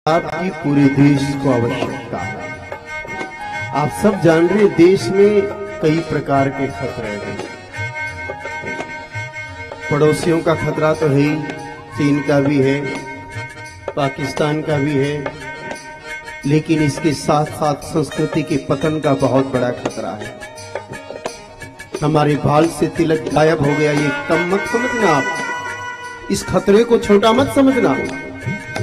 आपकी पूरे देश को आवश्यकता है। आप सब जान रहे हैं देश में कई प्रकार के खतरे हैं। पड़ोसियों का खतरा तो है ही, चीन का भी है, पाकिस्तान का भी है, लेकिन इसके साथ साथ संस्कृति के पतन का बहुत बड़ा खतरा है। हमारे बाल से तिलक गायब हो गया, ये कम मत समझना आप, इस खतरे को छोटा मत समझना।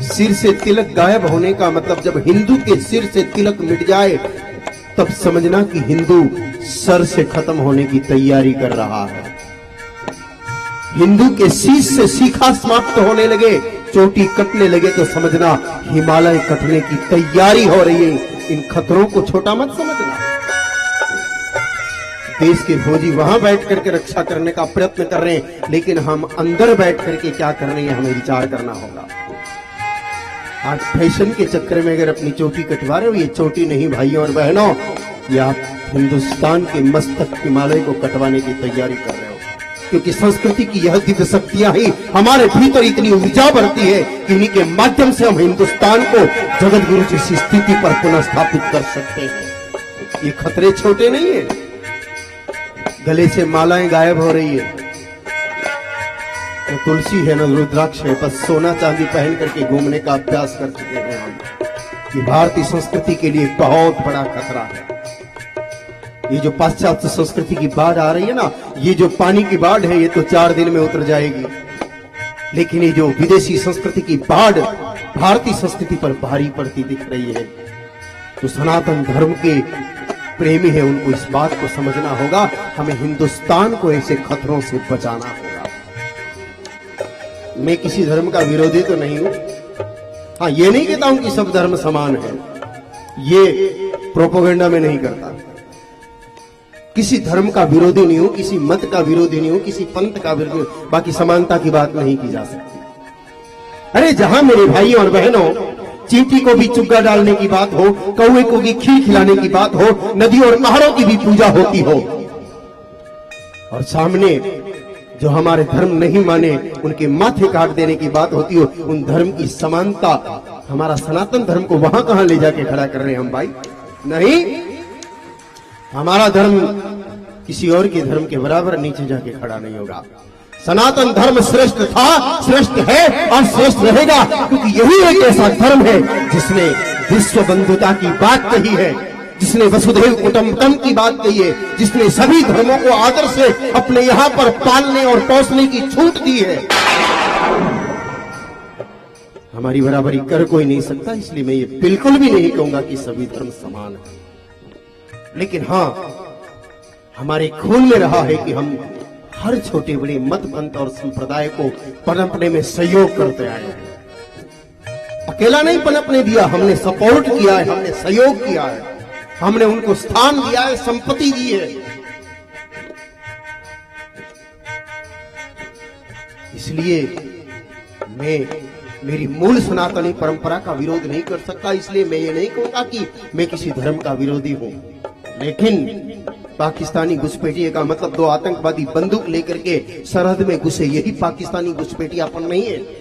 सिर से तिलक गायब होने का मतलब जब हिंदू के सिर से तिलक मिट जाए तब समझना कि हिंदू सर से खत्म होने की तैयारी कर रहा है। हिंदू के शीश से शिखा समाप्त होने लगे, चोटी कटने लगे तो समझना हिमालय कटने की तैयारी हो रही है। इन खतरों को छोटा मत समझना। देश के फौजी वहां बैठ करके रक्षा करने का प्रयत्न कर रहे हैं, लेकिन हम अंदर बैठ करके क्या कर रहे हैं हमें विचार करना होगा। आज फैशन के चक्कर में अगर अपनी चोटी कटवा रहे हो, ये चोटी नहीं भाइयों और बहनों, ये आप हिंदुस्तान के मस्तक हिमालय को कटवाने की तैयारी कर रहे हो। क्योंकि संस्कृति की यह दिव्य शक्तियां ही हमारे भीतर इतनी ऊर्जा भरती है कि इन्हीं के माध्यम से हम हिंदुस्तान को जगत गुरु जैसी स्थिति पर पुनः स्थापित कर सकते हैं। ये खतरे छोटे नहीं है। गले से मालाएं गायब हो रही है, न तुलसी है न रुद्राक्ष है, बस सोना चांदी पहन करके घूमने का अभ्यास कर चुके हैं हम। ये भारतीय संस्कृति के लिए बहुत बड़ा खतरा है। ये जो पाश्चात्य संस्कृति की बाढ़ आ रही है ना, ये जो पानी की बाढ़ है, ये तो 4 दिन में उतर जाएगी, लेकिन ये जो विदेशी संस्कृति की बाढ़ भारतीय संस्कृति पर भारी पड़ती दिख रही है। तो सनातन धर्म के प्रेमी है, उनको इस बात को समझना होगा, हमें हिंदुस्तान को ऐसे खतरों से बचाना होगा। मैं किसी धर्म का विरोधी तो नहीं हूं। हाँ, ये नहीं कहता हूं कि सब धर्म समान है, ये प्रोपेगेंडा में नहीं करता। किसी धर्म का विरोधी नहीं हूं, किसी मत का विरोधी नहीं हूं, किसी पंथ का विरोधी, बाकी समानता की बात नहीं की जा सकती। अरे जहां मेरे भाइयों और बहनों चींटी को भी चुग्गा डालने की बात हो, कौवे को भी खीर खिलाने की बात हो, नदी और पहाड़ों की भी पूजा होती हो, और सामने जो हमारे धर्म नहीं माने उनके माथे काट देने की बात होती हो, उन धर्म की समानता हमारा सनातन धर्म को वहां कहां ले जाके खड़ा कर रहे हैं हम भाई? नहीं, हमारा धर्म किसी और के धर्म के बराबर नीचे जाके खड़ा नहीं होगा। सनातन धर्म श्रेष्ठ था, श्रेष्ठ है और श्रेष्ठ रहेगा, क्योंकि यही एक ऐसा धर्म है जिसने विश्व बंधुता की बात कही है, जिसने वसुधैव कुटुंबकम की बात कही है, जिसने सभी धर्मों को आदर से अपने यहाँ पर पालने और पोसने की छूट दी है। हमारी बराबरी कर कोई नहीं सकता, इसलिए मैं ये बिल्कुल भी नहीं कहूंगा कि सभी धर्म समान है। लेकिन हाँ, हमारे खून में रहा है कि हम हर छोटे बड़े मत पंथ और संप्रदाय को पनपने में सहयोग करते आए हैं। अकेला नहीं पनपने दिया, हमने सपोर्ट किया है, हमने सहयोग किया है, हमने उनको स्थान दिया है, संपत्ति दी है। इसलिए मेरी मूल सनातनी परंपरा का विरोध नहीं कर सकता, इसलिए मैं ये नहीं कहूंगा कि मैं किसी धर्म का विरोधी हूं। लेकिन पाकिस्तानी घुसपैठिए का मतलब 2 आतंकवादी बंदूक लेकर के सरहद में घुसे, यही पाकिस्तानी घुसपैठियापन नहीं है।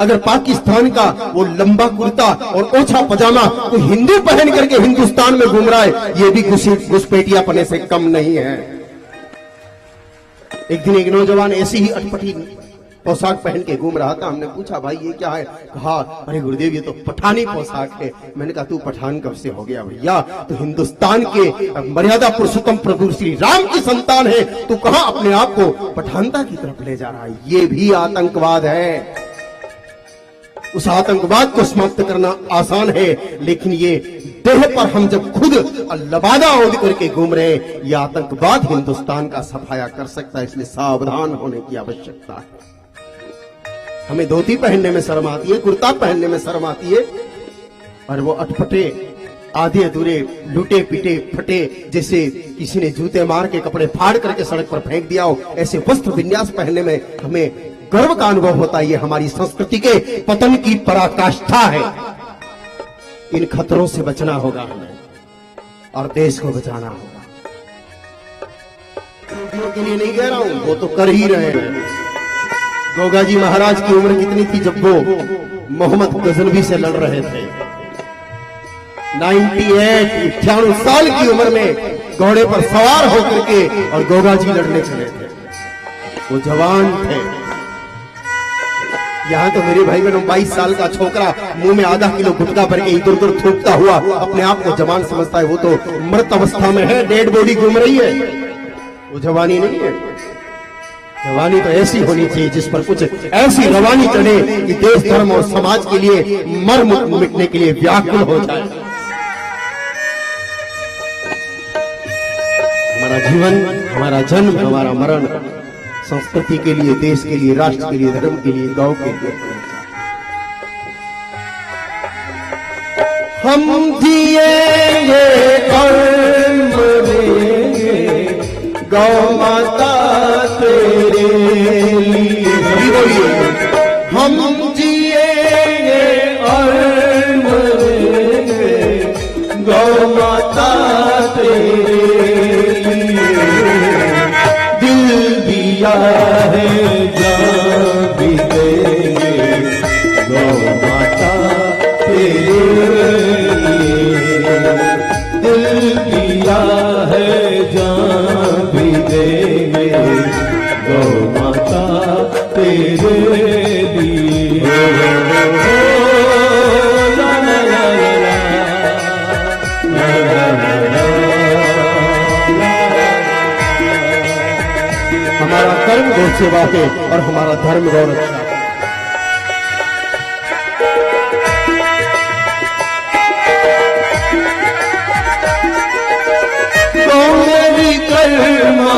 अगर पाकिस्तान का वो लंबा कुर्ता और ओछा पजामा तो हिंदू पहन करके हिंदुस्तान में घूम रहा है, ये भी घुसपैठियापने से कम नहीं है। एक दिन एक नौजवान ऐसी ही अटपटी पोशाक पहन के घूम रहा था। हमने पूछा, भाई ये क्या है? कहा, अरे गुरुदेव ये तो पठानी पोशाक है। मैंने कहा, तू पठान कब से हो गया भैया? तो हिंदुस्तान के मर्यादा पुरुषोत्तम प्रभु श्री राम की संतान है, तू कहां अपने आप को पठानता की तरफ ले जा रहा है? ये भी आतंकवाद है। उस आतंकवाद को समाप्त करना आसान है, लेकिन ये देह पर हम जब खुद लबादा ओढ़ करके घूम रहे हैं, ये आतंकवाद हिंदुस्तान का सफाया कर सकता है, इसलिए सावधान होने की आवश्यकता है। हमें धोती पहनने में शर्म आती है, कुर्ता पहनने में शर्म आती है, और वो अटपटे आधे अधूरे लूटे पीटे फटे जैसे किसी ने जूते मार के कपड़े फाड़ करके सड़क पर फेंक दिया हो, ऐसे वस्त्र विन्यास पहनने में हमें गर्व का अनुभव होता है। ये हमारी संस्कृति के पतन की पराकाष्ठा है। इन खतरों से बचना होगा हमें और देश को बचाना होगा। के लिए नहीं कह रहा हूं, वो तो कर ही रहे हैं। गोगा जी महाराज की उम्र कितनी थी जब वो मोहम्मद गजनवी से लड़ रहे थे? 98 साल की उम्र में घोड़े पर सवार होकर के और गोगा जी लड़ने चले थे। वो जवान थे। यहाँ तो मेरे भाई बहनों 22 साल का छोकरा मुंह में आधा किलो गुटखा भर के इधर उधर थूकता हुआ अपने आप को जवान समझता है। वो तो मृत अवस्था में है, डेड बॉडी घूम रही है। वो जवानी नहीं है। जवानी तो ऐसी होनी चाहिए जिस पर कुछ ऐसी रवानी चढ़े कि देश धर्म और समाज के लिए मर मिटने के लिए व्याकुल हो जाए। हमारा जीवन, हमारा जन्म, हमारा मरण संस्कृति के लिए, देश के लिए, राष्ट्र के लिए, धर्म के लिए, गांव के लिए। हम जिएंगे और मरेंगे गौ माता तेरे लिए। हम जिएंगे और मरेंगे गौ माता तेरे है, जान भी देंगे गौ माता तेरे लिए। दिल दिया है, जान भी देंगे गौ माता तेरे लिए। हमारा कर्म गौ सेवा है और हमारा धर्म गौ रक्षा। गौ मेरी कर्मा,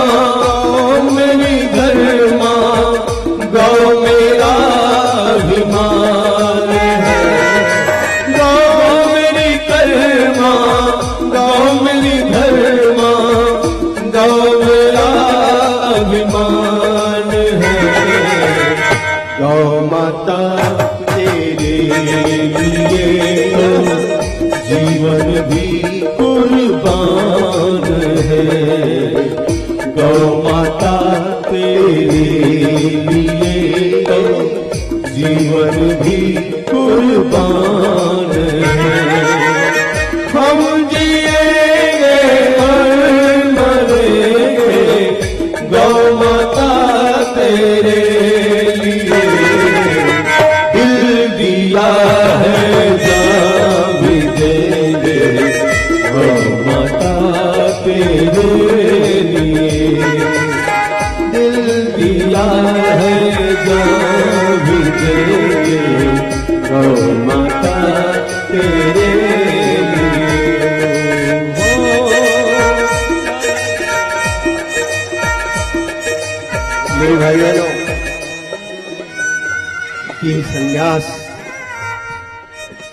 मेरी धर्मा, गौ मेरा अभिमान है। गौ मेरी कर्मा, गौ मेरी धर्मा, गौ मेरा अभिमान है। गौ माता तेरे लिए जीवन भी कुर्बान है। गौ माता तेरे लिए जीवन भी कुर्बान है। हम जिएंगे और मरेंगे गौ माता तेरे लिए। दिल दिया है, जान भी देंगे गौ माता तेरे लिए। दिल दिया है, जान भी देंगे गौ माता तेरे लिए। मेरे भाई बहनों, कि संन्यास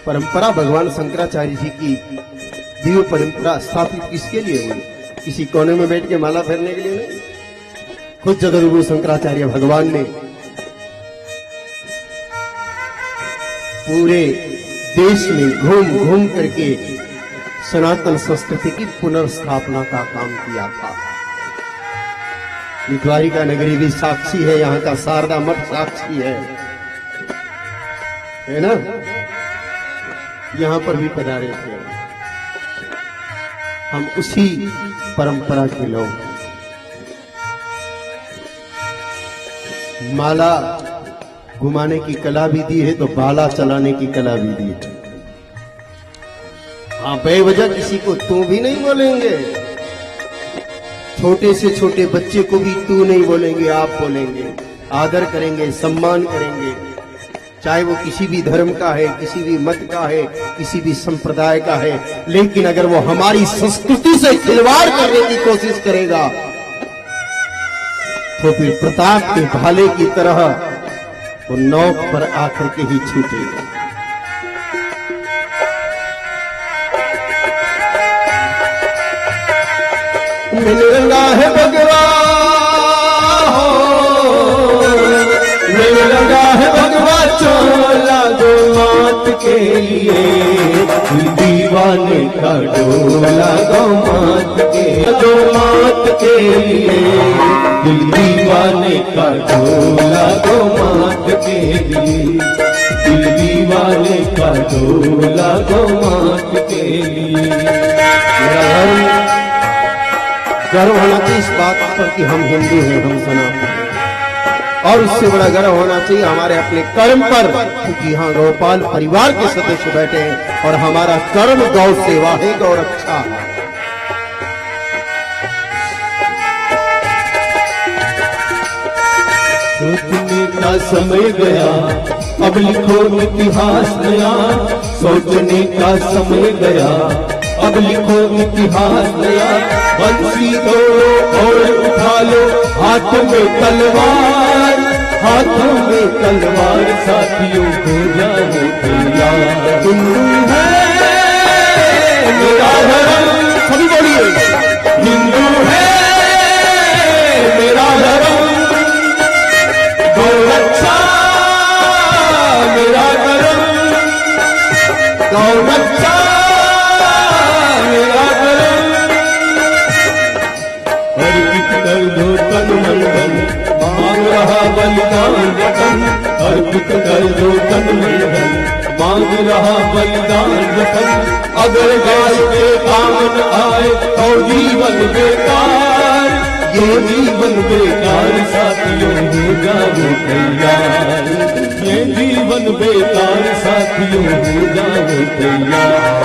परंपरा भगवान शंकराचार्य जी की दिव्य परंपरा स्थापित किसके लिए हुई? किसी कोने में बैठ के माला फेरने के लिए नहीं। खुद जगद्गुरु शंकराचार्य भगवान ने पूरे देश में घूम घूम करके सनातन संस्कृति की पुनर्स्थापना का काम किया था। द्वारिका नगरी भी साक्षी है, यहाँ का शारदा मठ साक्षी है ना? यहाँ पर भी पधारे थे। हम उसी परंपरा के लोग। माला घुमाने की कला भी दी है तो बाला चलाने की कला भी दी है। हाँ, बेवजह किसी को तू भी नहीं बोलेंगे। छोटे से छोटे बच्चे को भी तू नहीं बोलेंगे, आप बोलेंगे। आदर करेंगे, सम्मान करेंगे, चाहे वो किसी भी धर्म का है, किसी भी मत का है, किसी भी संप्रदाय का है। लेकिन अगर वो हमारी संस्कृति से खिलवाड़ करने की कोशिश करेगा तो फिर प्रताप के भाले की तरह वो नौक पर आकर के ही छूटेगा। मिल रंगा है भगवा मिल रंगा है भगवा चोला जो मात के लिए दीवाने का डोला गौ मात के लिए, दिल दीवाने का डोला गौ मात के लिए, दिल दीवाने का डोला गौ मात के लिए। गर्व होना चाहिए इस बात पर कि हम हिंदू हैं, हम सनातन हैं, और उससे बड़ा गर्व होना चाहिए हमारे अपने कर्म पर, क्योंकि यहाँ गौपाल परिवार के सदस्य बैठे हैं और हमारा कर्म गौ सेवा है, गौ रक्षा है। सोचने का समय गया, अब लिखो इतिहास नया, सोचने का समय गया, अब लिखो इतिहास नया। बंसी तोड़ो और उठा लो हाथ में तलवार, हाथों में तलवार, साथियों हो जाओ तैयार। हिंदू है मेरा धर्म, सभी बोलिए, हिंदू है मेरा धर्म, गौ रक्षा मेरा धर्म, गौ रक्षा मेरा धर्म। अर्पित कर दो तन मन धन, मांग रहा बलिदान वतन, अर्पित कर दो तन मन धन, मांग रहा बलिदान वतन। अगर गाय के काम न आए तो जीवन बेकार, ये जीवन बेकार, साथियों हो जाओ तैयार, ये जीवन बेकार, साथियों हो जाओ तैयार।